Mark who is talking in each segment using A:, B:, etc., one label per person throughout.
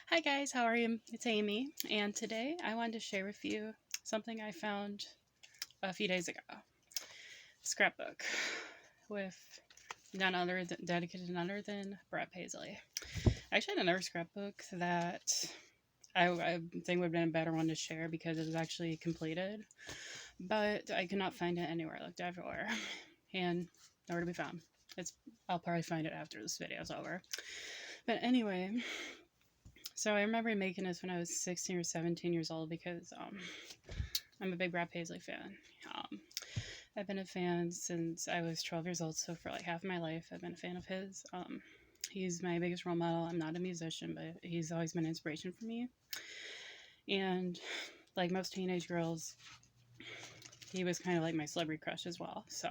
A: Hi guys, how are you? It's Amy, and today I wanted to share with you something I found a few days ago. Scrapbook with none other than dedicated to none other than Brad Paisley. I actually had another scrapbook that I think would have been a better one to share because it was actually completed, but I could not find it anywhere. I looked everywhere, and nowhere to be found. I'll probably find it after this video is over. But anyway, so I remember making this when I was 16 or 17 years old because I'm a big Brad Paisley fan. Um, I've been a fan since I was 12 years old, so for like half of my life, I've been a fan of his. He's my biggest role model. I'm not a musician, but he's always been an inspiration for me. And like most teenage girls, he was kind of like my celebrity crush as well. So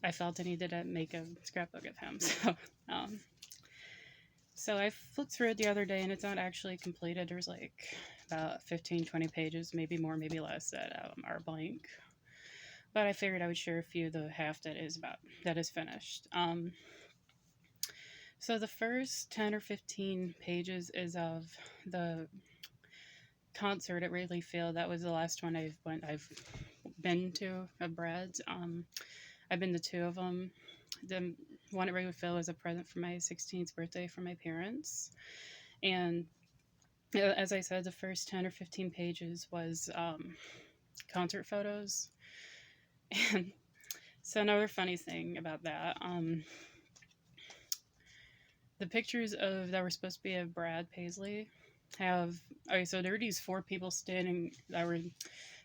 A: I felt I needed to make a scrapbook of him. So I flipped through it the other day and it's not actually completed. There's like about 15, 20 pages, maybe more, maybe less, that are blank. But I figured I would share a few, the half that is finished. So the first 10 or 15 pages is of the concert at Wrigley Field. That was the last one I've been to of Brad's. I've been to two of them. The one at Wrigley Field was a present for my 16th birthday from my parents. And as I said, the first 10 or 15 pages was concert photos. And so another funny thing about that, the pictures of that were supposed to be of Brad Paisley have, okay, so there were these four people that were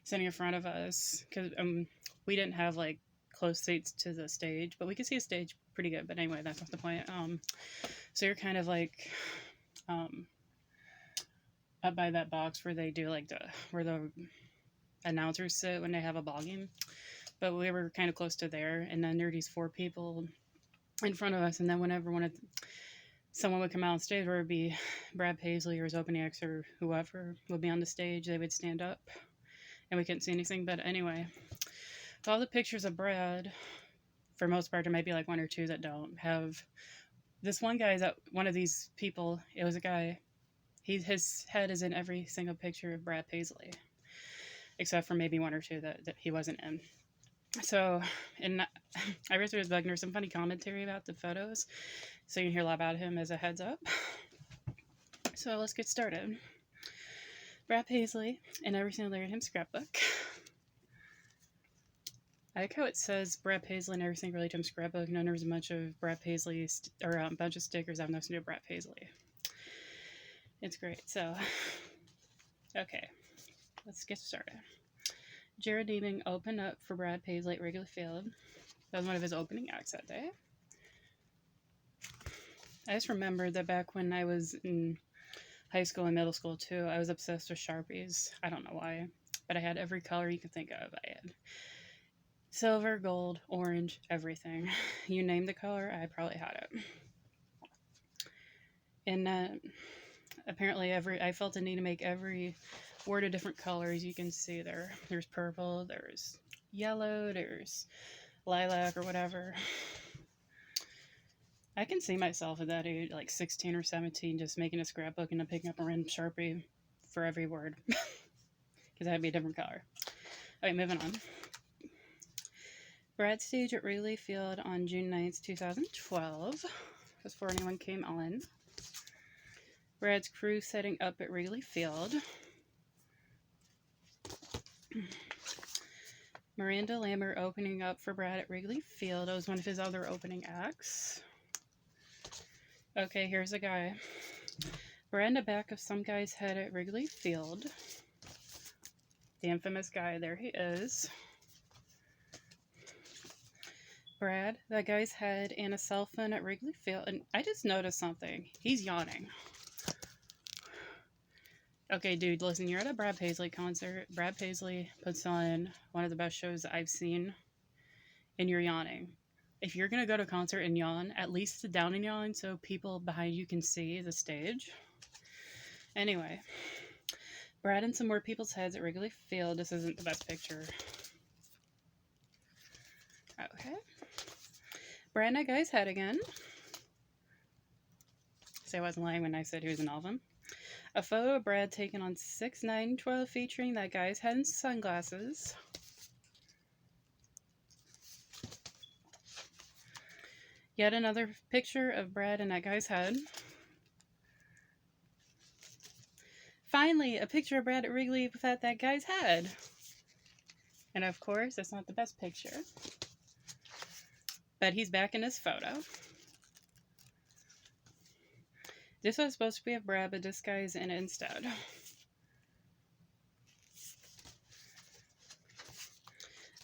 A: sitting in front of us because we didn't have like close seats to the stage, but we could see a stage pretty good. But anyway, that's not the point. So you're kind of like up by that box where they do like where the announcers sit when they have a ball game. But we were kind of close to there, and then there were these four people in front of us, and then whenever someone would come out on stage, whether it be Brad Paisley or his opening acts or whoever would be on the stage, they would stand up, and we couldn't see anything. But anyway, with all the pictures of Brad, for most part, there might be like one or two that don't have. This one guy, that one of these people, it was a guy. His head is in every single picture of Brad Paisley, except for maybe one or two that he wasn't in. So, and I read through his book, and there's some funny commentary about the photos, so you can hear a lot about him as a heads up. So let's get started. Brad Paisley and every single layer in him scrapbook. I like how it says Brad Paisley and every single related to him scrapbook, and then there's a bunch of Brad Paisley or a bunch of stickers that have nothing to do with Brad Paisley. It's great. So, okay, let's get started. Jared Deeming opened up for Brad Paisley at Wrigley Field. That was one of his opening acts that day. I just remember that back when I was in high school and middle school too, I was obsessed with Sharpies. I don't know why, but I had every color you could think of. I had silver, gold, orange, everything. You name the color, I probably had it. And apparently I felt the need to make every word of different colors. You can see there's purple, there's yellow, there's lilac or whatever. I can see myself at that age, like 16 or 17, just making a scrapbook and then picking up a random Sharpie for every word. Because that'd be a different color. Okay, moving on. Brad stage at Wrigley Field on June 9th, 2012. Before anyone came on. Brad's crew setting up at Wrigley Field. Miranda Lambert opening up for Brad at Wrigley Field. That was one of his other opening acts. Okay, here's a guy. Brad in the back of some guy's head at Wrigley Field. The infamous guy, there he is. Brad, that guy's head, and a cell phone at Wrigley Field. And I just noticed something. He's yawning. Okay, dude, listen, you're at a Brad Paisley concert. Brad Paisley puts on one of the best shows that I've seen, and you're yawning. If you're going to go to a concert and yawn, at least sit down and yawn so people behind you can see the stage. Anyway, Brad and some more people's heads at Wrigley Field. This isn't the best picture. Okay. Brad and that guy's head again. So I wasn't lying when I said he was an album. A photo of Brad taken on 6/9/12 featuring that guy's head and sunglasses. Yet another picture of Brad and that guy's head. Finally, a picture of Brad at Wrigley without that guy's head. And of course, that's not the best picture. But he's back in his photo. This was supposed to be of Brad, but this guy's in it instead.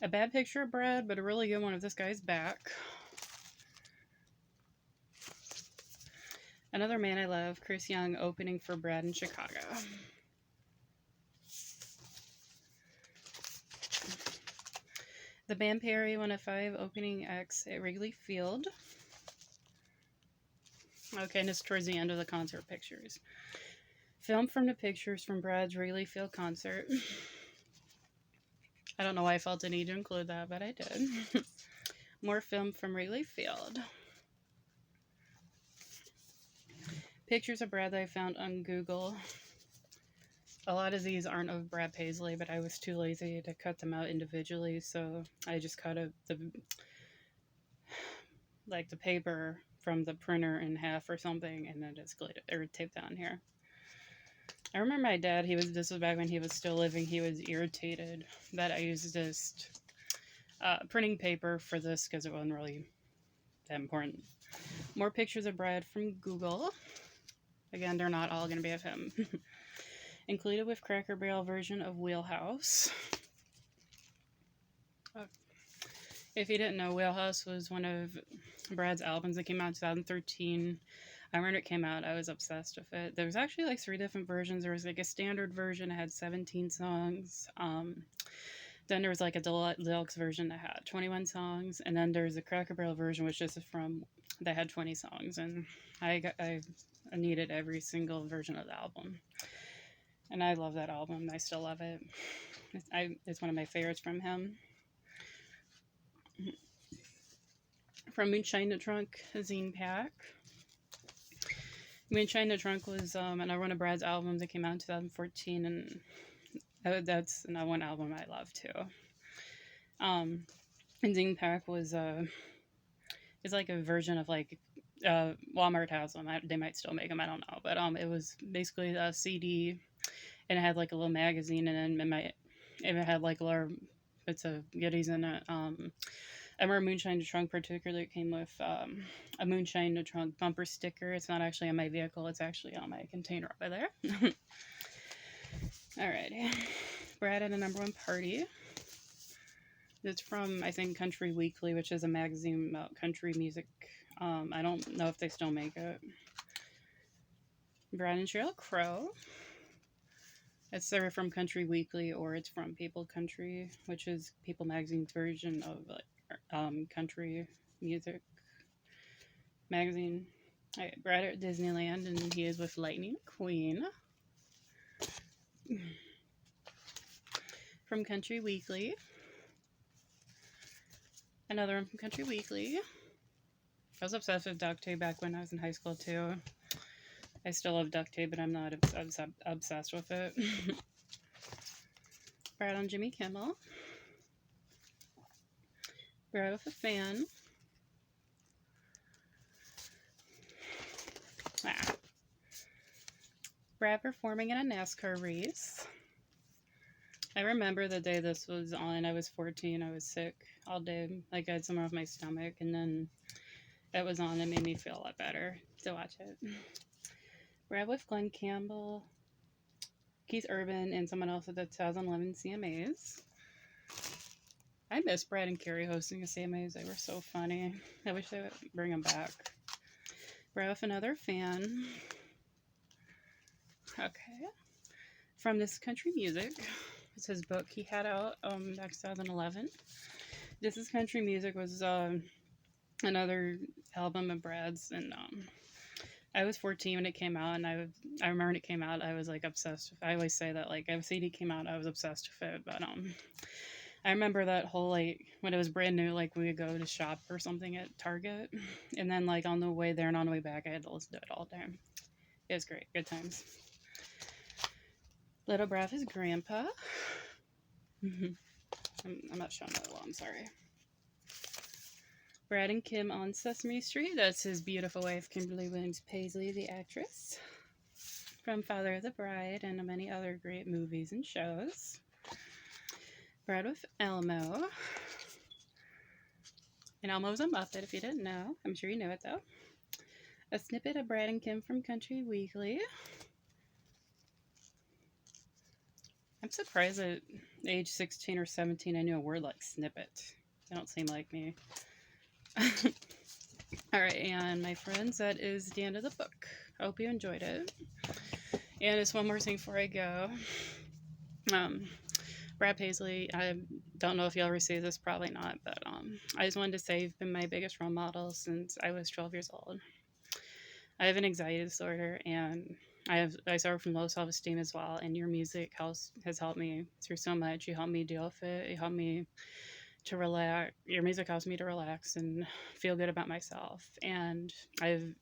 A: A bad picture of Brad, but a really good one of this guy's back. Another Man I Love, Chris Young opening for Brad in Chicago. The band Perry 105 opening acts at Wrigley Field. Okay, and it's towards the end of the concert pictures. Film from the pictures from Brad's Wrigley Field concert. I don't know why I felt the need to include that, but I did. More film from Wrigley Field. Pictures of Brad that I found on Google. A lot of these aren't of Brad Paisley, but I was too lazy to cut them out individually, so I just cut the paper from the printer in half or something, and then just glued it or taped down here. I remember my dad, this was back when he was still living, he was irritated that I used this printing paper for this because it wasn't really that important. More pictures of Brad from Google. Again, they're not all going to be of him. Included with Cracker Barrel version of Wheelhouse. If you didn't know, Wheelhouse was one of Brad's albums that came out in 2013. I remember it came out, I was obsessed with it. There was actually like 3 different versions. There was like a standard version that had 17 songs. Then there was like a deluxe version that had 21 songs. And then there's a Cracker Barrel version, which is that had 20 songs. And I needed every single version of the album. And I love that album. I still love it. It's one of my favorites from him. From Moonshine to Trunk, zine pack. Moonshine to Trunk was another one of Brad's albums that came out in 2014, and that's another one album I love too. And zine pack was it's like a version of like Walmart has them. They might still make them. I don't know, but it was basically a CD, and it had like a little magazine, and then it had like little bits of goodies in it. I remember Moonshine to Trunk particularly came with a Moonshine to Trunk bumper sticker. It's not actually on my vehicle. It's actually on my container over there. Alrighty. Brad at a #1 party. It's from, I think, Country Weekly, which is a magazine about country music. I don't know if they still make it. Brad and Sheryl Crow. It's either from Country Weekly or it's from People Country, which is People Magazine's version of like country music magazine. Alright, Brad at Disneyland, and he is with Lightning McQueen. From Country Weekly. Another one from Country Weekly. I was obsessed with duct tape back when I was in high school too. I still love duct tape, but I'm not obsessed with it. Brad on Jimmy Kimmel. Brad with a fan. Brad performing in a NASCAR race. I remember the day this was on. I was 14. I was sick all day. Like I had something with my stomach, and then it was on. It made me feel a lot better to watch it. Brad with Glenn Campbell, Keith Urban, and someone else at the 2011 CMAs. I miss Brad and Carrie hosting the CMAs. They were so funny. I wish they would bring them back. Brad with another fan. Okay. From This Country Music. It's his book he had out back in 2011. This Is Country Music was another album of Brad's, and I was 14 when it came out, and I remember when it came out, I was like obsessed with. I always say that like if a CD came out, I was obsessed with it. But I remember that whole like when it was brand new, like we would go to shop or something at Target, and then like on the way there and on the way back, I had to listen to it all day. It was great. Good times. Little Brav is grandpa. I'm not showing that well. I'm sorry. Brad and Kim on Sesame Street. That's his beautiful wife, Kimberly Williams Paisley, the actress. From Father of the Bride and many other great movies and shows. Brad with Elmo. And Elmo's a Muppet, if you didn't know. I'm sure you know it, though. A snippet of Brad and Kim from Country Weekly. I'm surprised at age 16 or 17 I knew a word like snippet. They don't seem like me. Alright, and my friends, that is the end of the book. I hope you enjoyed it. And just one more thing before I go. Brad Paisley, I don't know if you'll receive this, probably not, but I just wanted to say you've been my biggest role model since I was 12 years old. I have an anxiety disorder, and I suffer from low self-esteem as well, and your music has helped me through so much. You helped me deal with it. You helped me to relax. Your music helps me to relax and feel good about myself, and I've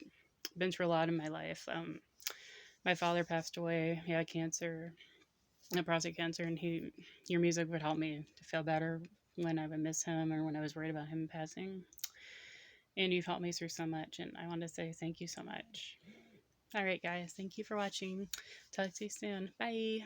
A: been through a lot in my life. My father passed away. He had cancer, prostate cancer, and your music would help me to feel better when I would miss him or when I was worried about him passing. And you've helped me through so much, and I want to say thank you so much. All right, guys, thank you for watching. Talk to you soon. Bye.